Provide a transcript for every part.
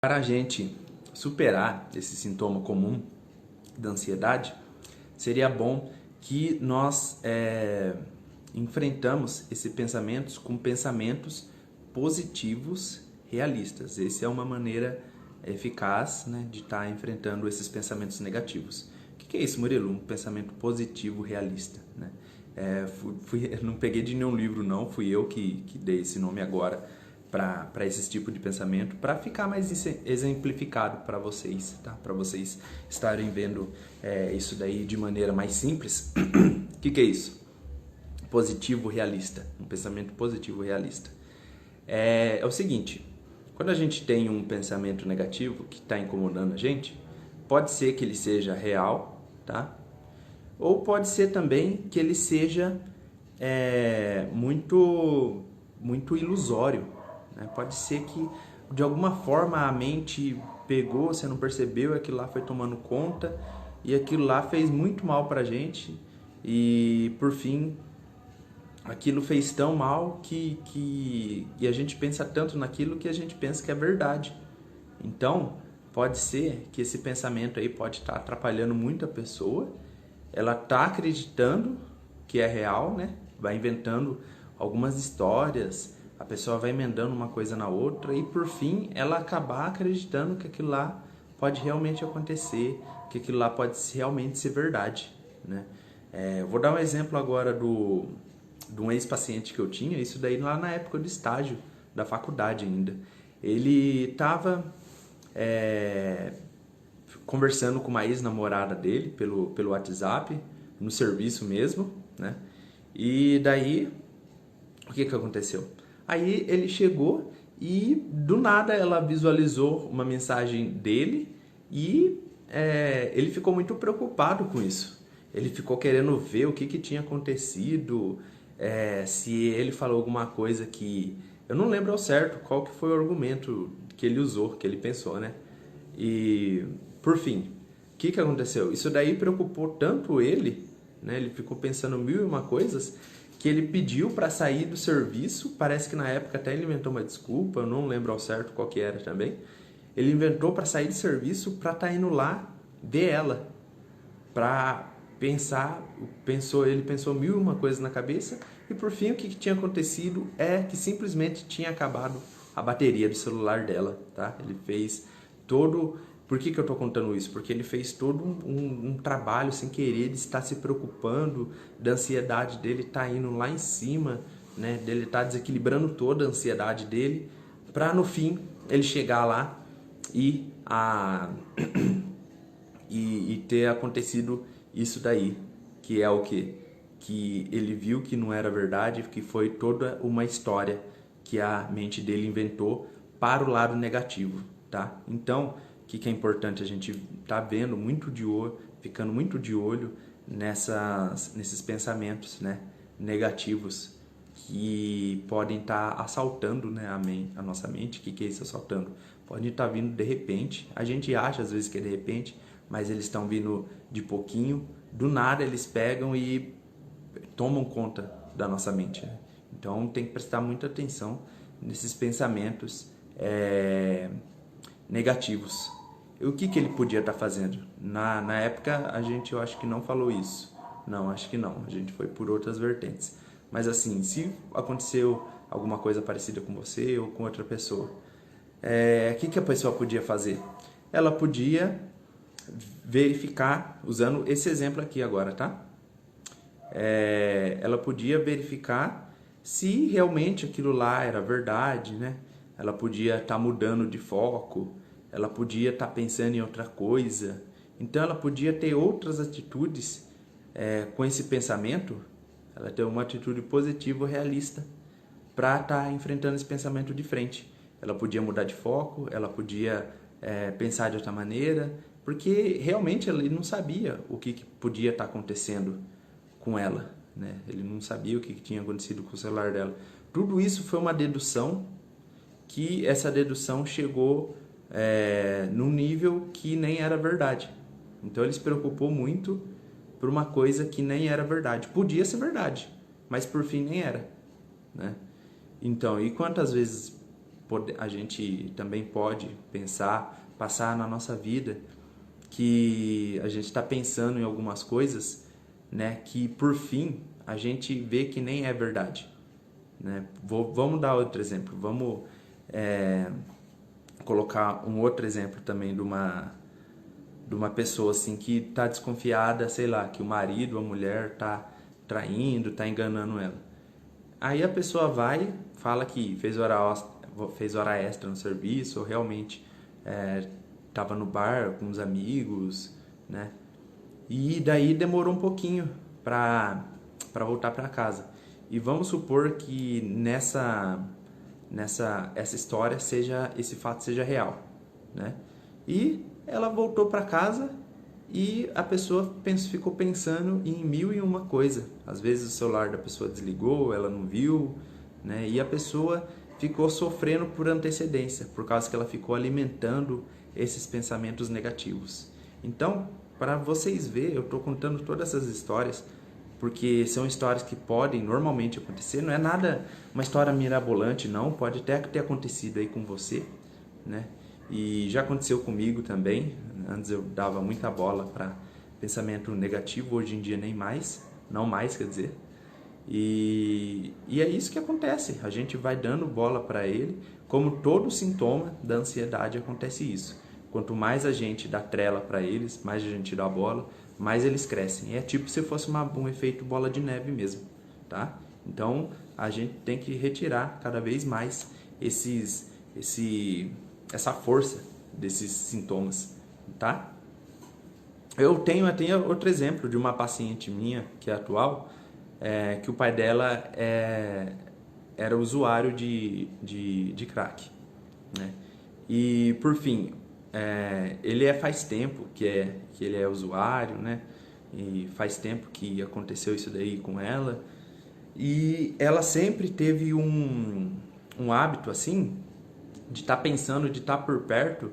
Para a gente superar esse sintoma comum da ansiedade, seria bom que nós enfrentamos esses pensamentos com pensamentos positivos realistas. Essa é uma maneira eficaz, né, de estar enfrentando esses pensamentos negativos. O que é isso, Murilo? Um pensamento positivo realista, né? Não peguei de nenhum livro, não. Fui eu que dei esse nome agora para esse tipo de pensamento, para ficar mais exemplificado para vocês, tá? Para vocês estarem vendo isso daí de maneira mais simples. O que é isso? Positivo realista, um pensamento positivo realista. É o seguinte, quando a gente tem um pensamento negativo que está incomodando a gente, pode ser que ele seja real, tá? Ou pode ser também que ele seja muito ilusório, né? Pode ser que de alguma forma a mente pegou, você não percebeu, aquilo lá foi tomando conta e aquilo lá fez muito mal pra gente e por fim aquilo fez tão mal que a gente pensa tanto naquilo que a gente pensa que é verdade. Então, pode ser que esse pensamento aí pode estar atrapalhando muito a pessoa. Ela está acreditando que é real, né? Vai inventando algumas histórias, a pessoa vai emendando uma coisa na outra e por fim ela acabar acreditando que aquilo lá pode realmente acontecer, que aquilo lá pode realmente ser verdade, né? Eu vou dar um exemplo agora de um ex-paciente que eu tinha, isso daí lá na época do estágio da faculdade ainda. Ele estava conversando com uma ex-namorada dele pelo WhatsApp, no serviço mesmo, né? E daí, o que aconteceu? Aí ele chegou e do nada ela visualizou uma mensagem dele e ele ficou muito preocupado com isso. Ele ficou querendo ver o que tinha acontecido, se ele falou alguma coisa que... Eu não lembro ao certo qual que foi o argumento que ele usou, que ele pensou, né? E, por fim, o que aconteceu? Isso daí preocupou tanto ele, né? Ele ficou pensando mil e uma coisas, que ele pediu para sair do serviço. Parece que na época até ele inventou uma desculpa, eu não lembro ao certo qual que era também. Ele inventou para sair do serviço para estar indo lá ver ela, para ele pensou mil e uma coisas na cabeça e por fim o que tinha acontecido é que simplesmente tinha acabado a bateria do celular dela, tá? Ele fez todo... Por que eu tô contando isso? Porque ele fez todo um trabalho sem querer de estar se preocupando, da ansiedade dele tá indo lá em cima, né? Dele tá desequilibrando toda a ansiedade dele, para no fim ele chegar lá e ter acontecido isso daí, que é o quê? Que ele viu que não era verdade, que foi toda uma história que a mente dele inventou para o lado negativo, tá? Então, o que é importante a gente tá vendo muito de olho, ficando muito de olho nesses pensamentos, né, negativos que podem estar assaltando, né, a nossa mente. O que é isso, assaltando? Pode estar vindo de repente, a gente acha às vezes que é de repente, mas eles estão vindo de pouquinho, do nada eles pegam e tomam conta da nossa mente, né? Então tem que prestar muita atenção nesses pensamentos negativos. E o que ele podia estar fazendo? Na época eu acho que não falou isso. Não, acho que não. A gente foi por outras vertentes. Mas assim, se aconteceu alguma coisa parecida com você ou com outra pessoa, o que a pessoa podia fazer? Ela podia verificar, usando esse exemplo aqui agora, tá? Ela podia verificar se realmente aquilo lá era verdade, né? Ela podia estar mudando de foco, ela podia estar pensando em outra coisa. Então ela podia ter outras atitudes com esse pensamento, ela ter uma atitude positiva, realista, para estar enfrentando esse pensamento de frente. Ela podia mudar de foco, ela podia pensar de outra maneira, porque realmente ele não sabia o que podia estar acontecendo com ela, né? Ele não sabia o que tinha acontecido com o celular dela. Tudo isso foi uma dedução, que essa dedução chegou num nível que nem era verdade. Então ele se preocupou muito por uma coisa que nem era verdade. Podia ser verdade, mas por fim nem era, né? Então, e quantas vezes a gente também pode pensar, passar na nossa vida, que a gente está pensando em algumas coisas, né, que por fim a gente vê que nem é verdade, né? Vamos dar outro exemplo, vamos colocar um outro exemplo também de uma pessoa assim que está desconfiada, sei lá, que o marido ou a mulher está traindo, está enganando ela. Aí a pessoa vai, fala que fez hora extra no serviço, ou realmente estava no bar com os amigos, né? E daí demorou um pouquinho para voltar para casa. E vamos supor que essa história esse fato seja real, né? E ela voltou para casa e a pessoa ficou pensando em mil e uma coisa. Às vezes o celular da pessoa desligou, ela não viu, né? E a pessoa ficou sofrendo por antecedência, por causa que ela ficou alimentando esses pensamentos negativos. Então, para vocês verem, eu estou contando todas essas histórias porque são histórias que podem normalmente acontecer. Não é nada, uma história mirabolante, não. Pode até ter acontecido aí com você, né? E já aconteceu comigo também. Antes eu dava muita bola para pensamento negativo, hoje em dia nem mais, não mais, quer dizer. E é isso que acontece, a gente vai dando bola para ele, como todo sintoma da ansiedade acontece isso. Quanto mais a gente dá trela para eles, mais a gente dá bola, mais eles crescem. É tipo se fosse um efeito bola de neve mesmo, tá? Então a gente tem que retirar cada vez mais essa força desses sintomas, tá? Eu tenho até outro exemplo de uma paciente minha, que é atual, que o pai dela era usuário de crack, né? E, por fim, ele faz tempo que ele é usuário, né? E faz tempo que aconteceu isso daí com ela. E ela sempre teve um hábito, assim, de estar pensando, de estar por perto,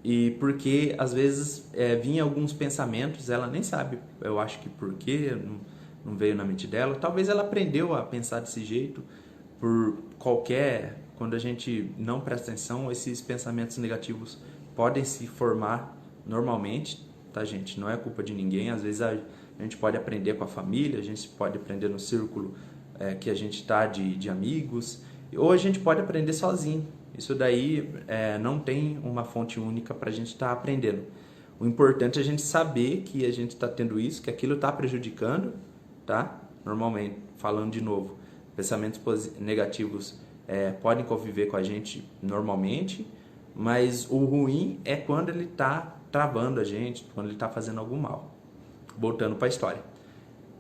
e porque às vezes vinha alguns pensamentos, ela nem sabe, eu acho que por quê, não veio na mente dela. Talvez ela aprendeu a pensar desse jeito quando a gente não presta atenção, esses pensamentos negativos podem se formar normalmente, tá, gente? Não é culpa de ninguém. Às vezes a gente pode aprender com a família, a gente pode aprender no círculo que a gente está de amigos, ou a gente pode aprender sozinho. Isso daí não tem uma fonte única para a gente estar aprendendo. O importante é a gente saber que a gente está tendo isso, que aquilo está prejudicando, tá? Normalmente, falando de novo, pensamentos negativos podem conviver com a gente normalmente, mas o ruim é quando ele está travando a gente, quando ele está fazendo algum mal. Voltando para a história.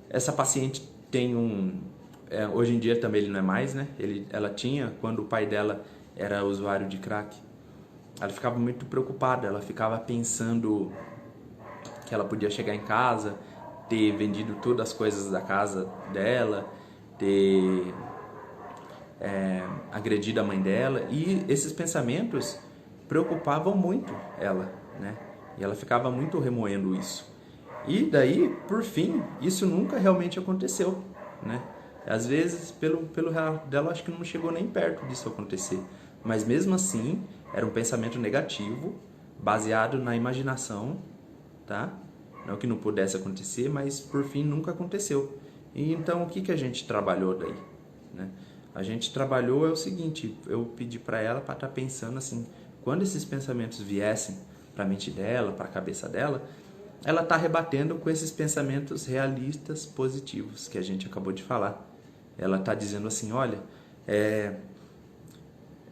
Essa paciente tem hoje em dia também ele não é mais, né? Ela tinha, quando o pai dela era usuário de crack, ela ficava muito preocupada, ela ficava pensando que ela podia chegar em casa, ter vendido todas as coisas da casa dela, ter agredido a mãe dela, e esses pensamentos preocupavam muito ela, né? E ela ficava muito remoendo isso. E daí, por fim, isso nunca realmente aconteceu, né? Às vezes, pelo relato dela, acho que não chegou nem perto disso acontecer. Mas mesmo assim, era um pensamento negativo, baseado na imaginação, tá? Não que não pudesse acontecer, mas por fim nunca aconteceu. E então o que a gente trabalhou daí, né? A gente trabalhou o seguinte, eu pedi para ela para estar pensando assim, quando esses pensamentos viessem para a mente dela, para a cabeça dela, ela está rebatendo com esses pensamentos realistas, positivos, que a gente acabou de falar. Ela está dizendo assim, olha,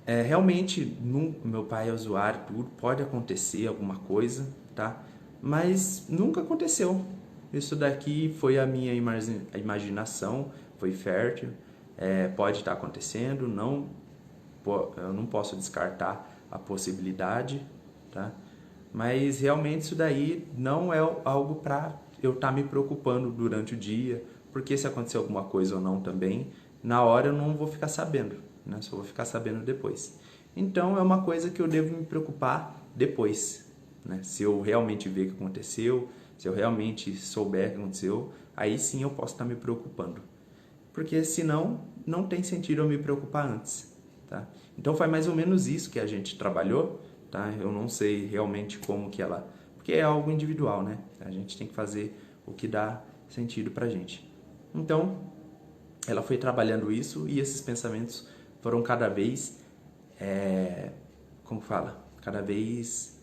realmente, meu pai é usuário, tudo, pode acontecer alguma coisa, tá? Mas nunca aconteceu. Isso daqui foi a minha imaginação, foi fértil, pode estar acontecendo, eu não posso descartar a possibilidade, tá? Mas realmente isso daí não é algo para eu estar me preocupando durante o dia, porque se acontecer alguma coisa ou não também, na hora eu não vou ficar sabendo, né? Só vou ficar sabendo depois. Então é uma coisa que eu devo me preocupar depois, né? Se eu realmente ver o que aconteceu, se eu realmente souber o que aconteceu, aí sim eu posso estar me preocupando. Porque senão não tem sentido eu me preocupar antes, tá? Então foi mais ou menos isso que a gente trabalhou, tá? Eu não sei realmente como que ela... Porque é algo individual, né? A gente tem que fazer o que dá sentido pra gente. Então, ela foi trabalhando isso e esses pensamentos foram cada vez... como fala? Cada vez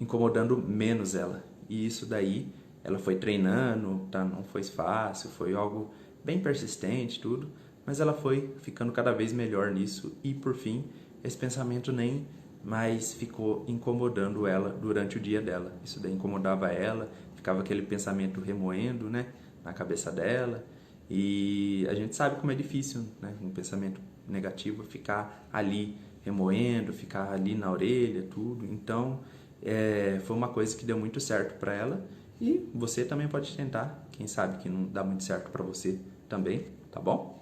incomodando menos ela. E isso daí, ela foi treinando, tá? Não foi fácil, foi algo bem persistente, tudo. Mas ela foi ficando cada vez melhor nisso e, por fim, esse pensamento nem mais ficou incomodando ela durante o dia dela. Isso daí incomodava ela, ficava aquele pensamento remoendo, né, na cabeça dela. E a gente sabe como é difícil, né, um pensamento negativo ficar ali remoendo, ficar ali na orelha, tudo. Então, foi uma coisa que deu muito certo para ela e você também pode tentar. Quem sabe que não dá muito certo para você também, tá bom?